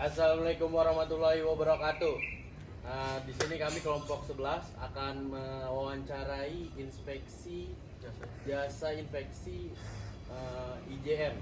Assalamualaikum warahmatullahi wabarakatuh. Di sini kami kelompok 11 akan mewawancarai inspeksi jasa inspeksi IJM.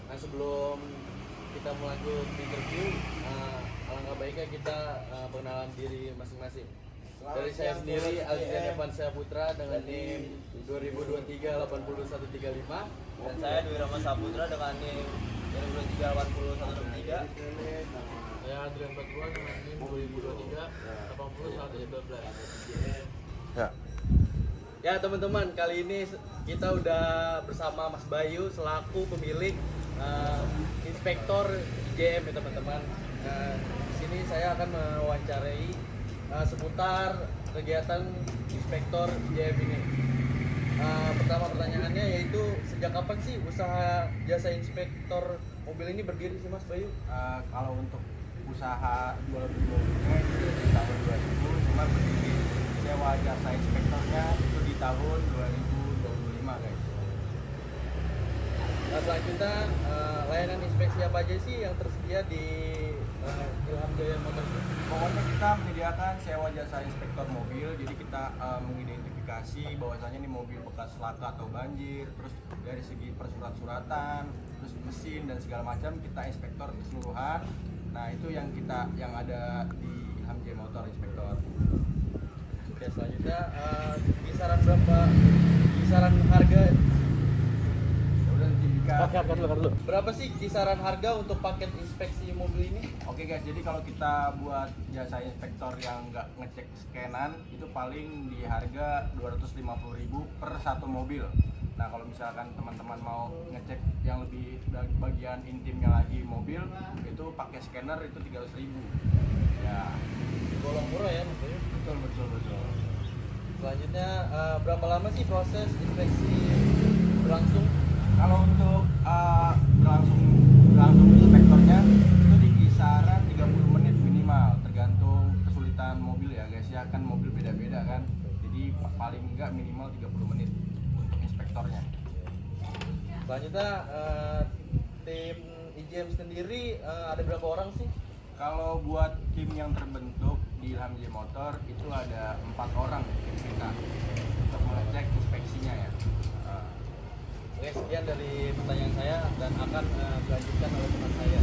Nah, sebelum kita melakukan interview, alangkah baiknya kita pengenalan diri masing-masing. Dari saya sendiri, Aldian Evan Saputra dengan NIM 2023-8135. Dan saya Dwi Rama Saputra dengan NIM 2023-8163. Saya Adrian Batuan dengan NIM 2023-80119. Ya teman-teman, kali ini kita udah bersama Mas Bayu selaku pemilik inspektor IJM ya teman-teman. Di sini saya akan mewawancarai seputar kegiatan inspektor IJM ini. Pertama pertanyaannya yaitu sejak kapan sih usaha jasa inspektor mobil ini berdiri sih Mas Bayu? Kalau untuk usaha jual beli mobilnya itu di tahun 2000, cuma berdiri sewa jasa inspektornya itu di tahun 2025 guys. Nah, selanjutnya layanan inspeksi apa aja sih yang tersedia di Ilham Jaya Motor? Pokoknya kita menyediakan sewa jasa inspektor mobil, jadi kita mengidentifikasi bahwasanya ini mobil bekas laka atau banjir, terus dari segi persurat-suratan, terus mesin dan segala macam kita inspektor keseluruhan. Nah itu yang ada di Ilham Jaya Motor Inspektor. Oke, selanjutnya kisaran berapa kisaran harga? Berapa sih kisaran harga untuk paket inspeksi mobil ini? Oke guys, jadi kalau kita buat jasa inspektor yang nggak ngecek scanan itu paling di harga 250.000 per satu mobil. Nah kalau misalkan teman-teman mau ngecek yang lebih bagian intimnya lagi mobil itu pakai scanner itu 300.000. Ya. Golong murah ya Mas Bayu? Betul. Selanjutnya berapa lama sih proses inspeksi berlangsung? Kalau untuk berlangsung inspektornya itu di kisaran 30 menit minimal, tergantung kesulitan mobil ya guys ya, kan mobil beda-beda kan. Jadi paling enggak minimal 30 menit untuk inspektornya. Selanjutnya tim IJM sendiri ada berapa orang sih? Kalau buat tim yang terbentuk di Ilham Jaya Motor itu ada 4 orang tim kita untuk mengecek inspeksinya ya. Oke, sekian dari pertanyaan saya dan akan dilanjutkan oleh teman saya.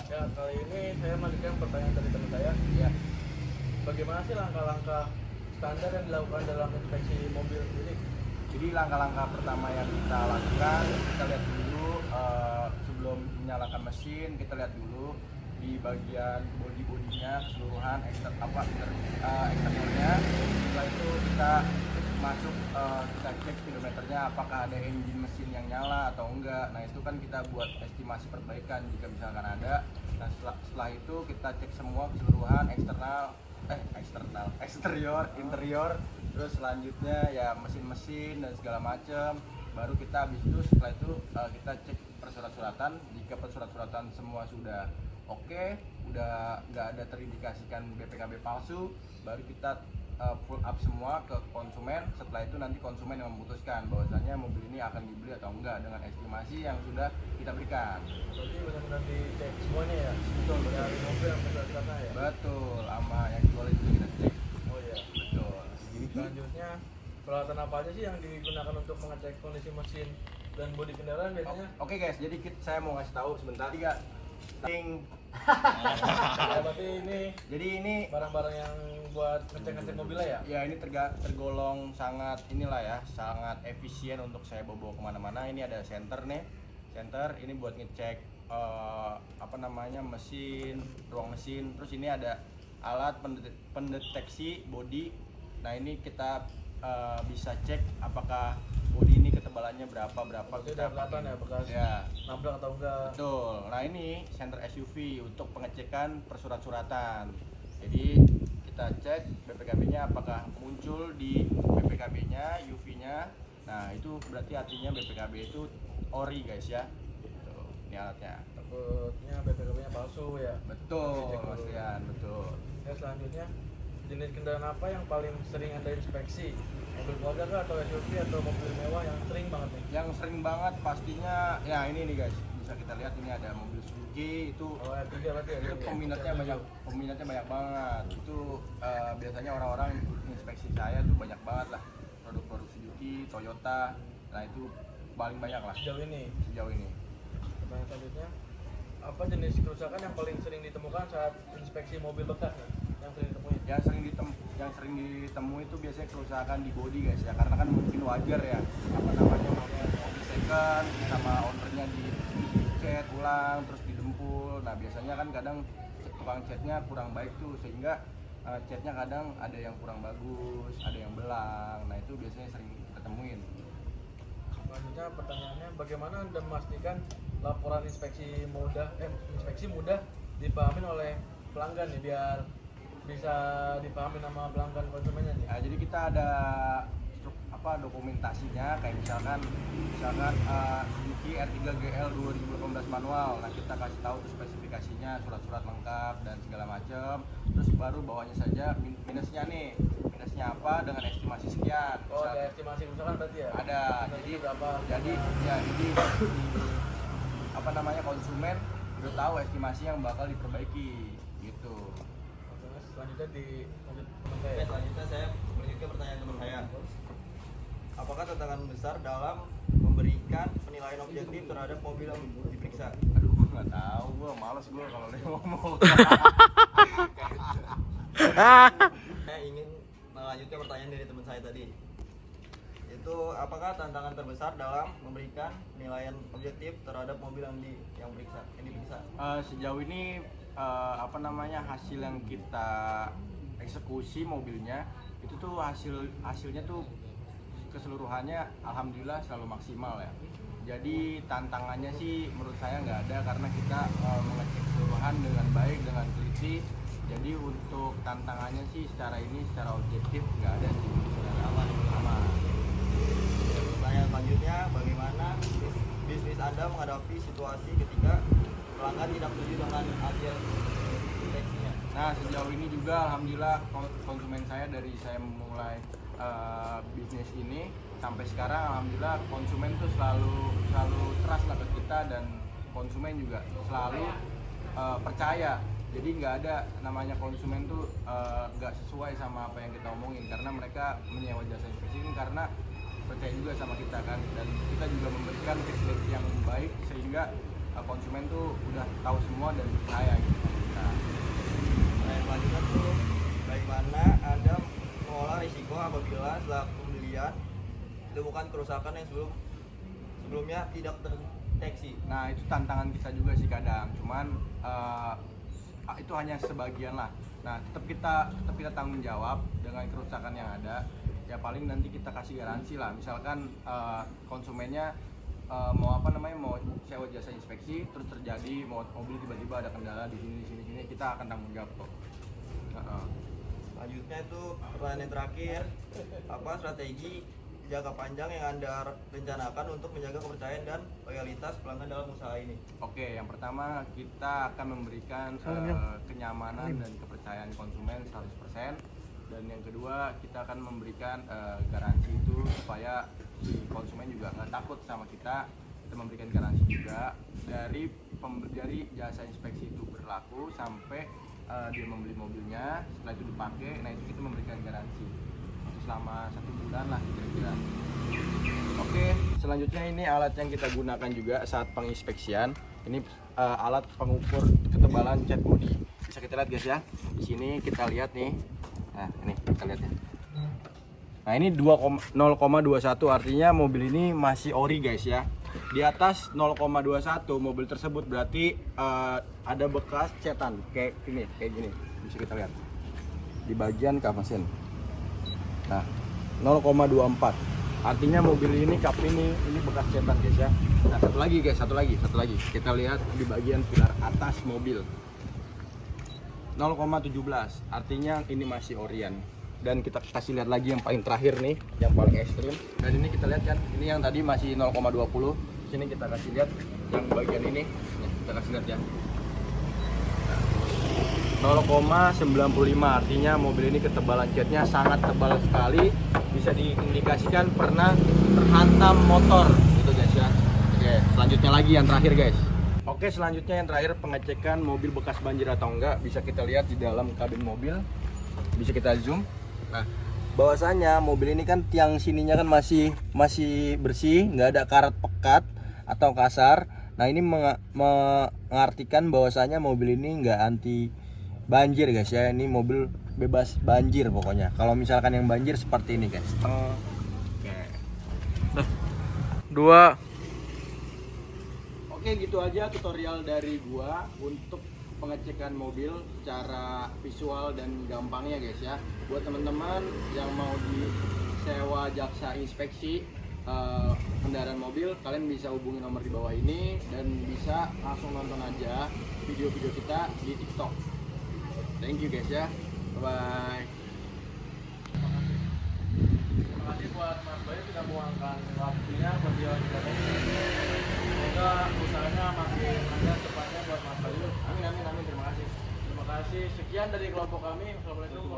Ya, kali ini saya melanjutkan pertanyaan dari teman saya. Ya, bagaimana sih langkah-langkah standar yang dilakukan dalam inspeksi mobil ini? Jadi langkah-langkah pertama yang kita lakukan, kita lihat dulu sebelum menyalakan mesin, kita lihat dulu di bagian bodi-bodinya keseluruhan eksternalnya. Setelah itu kita masuk, kita cek speedometernya apakah ada engine mesin yang nyala atau enggak. Nah itu kan kita buat estimasi perbaikan jika misalkan ada. Nah setelah itu kita cek semua keseluruhan eksterior, interior, terus selanjutnya ya mesin-mesin dan segala macam. Baru kita habis itu setelah itu kita cek persurat-suratan. Jika persurat-suratan semua sudah oke, udah nggak ada terindikasikan BPKB palsu, baru kita full up semua ke konsumen. Setelah itu nanti konsumen yang memutuskan bahwasanya mobil ini akan dibeli atau enggak dengan estimasi yang sudah kita berikan. Berarti benar-benar dicek semuanya ya? Betul. Dari mobil yang sana ya? Betul, sama yang jual itu kita cek. Oh iya. Betul. Selanjutnya peralatan apa aja sih yang digunakan untuk mengecek kondisi mesin dan bodi kendaraan biasanya? Oke guys, jadi saya mau kasih tahu sebentar. Ya, berarti ini barang-barang yang buat ngecek-ngecek mobilnya ya? Ya ini tergolong sangat sangat efisien untuk saya bawa kemana-mana. Ini ada senter nih, ini buat ngecek mesin, ruang mesin. Terus ini ada alat pendeteksi bodi. Nah ini kita bisa cek apakah bodi ini ketebalannya berapa kita kelihatan ya bekas nabrak atau enggak. Betul. Nah ini senter SUV untuk pengecekan persurat-suratan. Jadi kita cek BPKB-nya apakah muncul di BPKB-nya, UV-nya. Nah itu berarti artinya BPKB itu ori guys ya. Tuh, ini alatnya. Takutnya BPKB-nya palsu ya? Betul Mas Rian, betul. Ya selanjutnya jenis kendaraan apa yang paling sering Anda inspeksi? Mobil keluarga kah atau SUV atau mobil mewah yang sering banget nih? Yang sering banget pastinya ya ini nih guys, bisa bisa kita lihat ini ada mobil Suzuki itu. Oh, R3 berarti ya. Itu peminatnya banyak banget. Itu biasanya orang-orang inspeksi saya tuh banyak banget lah produk-produk Suzuki, Toyota. Nah itu paling banyak lah Sejauh ini. Pertanyaan selanjutnya, apa jenis kerusakan yang paling sering ditemukan saat inspeksi mobil bekas ya? Yang sering ditemuin? Yang sering ditemui itu biasanya kerusakan di bodi guys ya, karena kan mungkin wajar ya apa namanya mobil second sama ownernya dicat ulang terus didempul. Nah biasanya kan kadang tukang catnya kurang baik tuh sehingga catnya kadang ada yang kurang bagus, ada yang belang. Nah itu biasanya sering kita temuin. Selanjutnya pertanyaannya, bagaimana Anda memastikan laporan inspeksi mudah dipahami oleh pelanggan nih, biar bisa dipahami sama pelanggan konsumennya nih? Nah, jadi kita ada dokumentasinya kayak misalkan Suzuki R3 GL 2018 manual. Nah kita kasih tahu tuh spesifikasinya, surat-surat lengkap dan segala macam. Terus baru bawahnya saja minusnya apa dengan estimasi sekian. Oh, ada estimasi kerusakan berarti ya? Ada. Jadi berapa? Jadi apa namanya konsumen udah tahu estimasi yang bakal diperbaiki gitu. Oke, Mas. Selanjutnya lanjut teman Oke, saya. selanjutnya saya menuju ke pertanyaan teman saya. Apakah tantangan besar dalam memberikan penilaian objektif terhadap mobil yang diperiksa? Aduh, gue nggak tahu, gue males gue kalau dia ngomong. Saya ingin melanjutkan pertanyaan dari teman saya tadi. Itu apakah tantangan terbesar dalam memberikan penilaian objektif terhadap mobil yang diperiksa? Sejauh ini hasil yang kita eksekusi mobilnya itu tuh hasilnya tuh keseluruhannya alhamdulillah selalu maksimal ya. Jadi tantangannya sih menurut saya nggak ada karena kita mengecek keseluruhan dengan baik, dengan teliti. Jadi untuk tantangannya sih secara objektif nggak ada sih. Aman. Pertanyaan selanjutnya, bagaimana bisnis Anda menghadapi situasi ketika pelanggan tidak setuju dengan hasil inspeksinya? Nah sejauh ini juga alhamdulillah konsumen saya dari saya memulai bisnis ini sampai sekarang alhamdulillah konsumen tuh selalu trust lah ke kita dan konsumen juga selalu percaya. Jadi nggak ada namanya konsumen tuh nggak sesuai sama apa yang kita omongin karena mereka menyewa jasa inspeksi ini karena percaya juga sama kita kan, dan kita juga memberikan fasilitas yang baik sehingga konsumen tuh udah tahu semua dan percaya gitu. Nah, Selanjutnya tuh, bagaimana Anda mengolah risiko apabila setelah pembelian ditemukan kerusakan yang sebelumnya tidak terdeteksi? Nah itu tantangan kita juga sih kadang, cuman itu hanya sebagian lah. Nah tetap kita tanggung jawab dengan kerusakan yang ada. Ya paling nanti kita kasih garansi lah. Misalkan konsumennya mau sewa jasa inspeksi terus terjadi mobil tiba-tiba ada kendala di sini, kita akan tanggung jawab kok. Selanjutnya itu pertanyaan yang terakhir, apa strategi jangka panjang yang Anda rencanakan untuk menjaga kepercayaan dan loyalitas pelanggan dalam usaha ini? Oke, yang pertama kita akan memberikan kenyamanan dan kepercayaan konsumen 100%. Dan yang kedua kita akan memberikan garansi itu supaya si konsumen juga nggak takut sama kita. Kita memberikan garansi juga dari jasa inspeksi itu berlaku sampai dia membeli mobilnya, setelah itu dipakai. Nah itu kita memberikan garansi itu selama 1 bulan lah kira-kira. Oke, selanjutnya ini alat yang kita gunakan juga saat penginspeksian. Ini alat pengukur ketebalan cat bodi. Bisa kita lihat guys ya. Di sini kita lihat nih. Nah, ini kita lihat ya. Nah, ini 0,21 artinya mobil ini masih ori guys ya. Di atas 0,21 mobil tersebut berarti ada bekas cetan kayak gini. Bisa kita lihat. Di bagian kap mesin. Nah, 0,24. Artinya mobil ini kap ini bekas cetan guys ya. Nah, satu lagi. Kita lihat di bagian pilar atas mobil. 0,17 artinya ini masih orian. Dan kita kasih lihat lagi yang paling terakhir nih, yang paling ekstrim. Dan ini kita lihat kan, ini yang tadi masih 0,20. Sini kita kasih lihat yang bagian ini. Nih, kita kasih lihat ya. 0,95 artinya mobil ini ketebalan catnya sangat tebal sekali, bisa diindikasikan pernah terhantam motor gitu guys ya. Oke, selanjutnya lagi yang terakhir guys. Oke, selanjutnya yang terakhir pengecekan mobil bekas banjir atau enggak. Bisa kita lihat di dalam kabin mobil. Bisa kita zoom. Nah, bahwasanya mobil ini kan tiang sininya kan masih bersih, nggak ada karat pekat atau kasar. Nah, ini mengartikan bahwasanya mobil ini nggak anti banjir guys ya. Ini mobil bebas banjir pokoknya. Kalau misalkan yang banjir seperti ini guys. Oke. Dua. Oke, gitu aja tutorial dari gua untuk pengecekan mobil secara visual dan gampangnya guys ya. Buat teman-teman yang mau disewa jasa inspeksi kendaraan mobil, kalian bisa hubungi nomor di bawah ini dan bisa langsung nonton aja video-video kita di TikTok. Thank you guys ya. Bye. Terima kasih buat Mas Bayu sudah meluangkan waktunya buat dia. Semoga usahanya makin lancar cepatnya buat Mas Bayu. Amin amin amin, terima kasih. Terima kasih. Sekian dari kelompok kami. Assalamualaikum.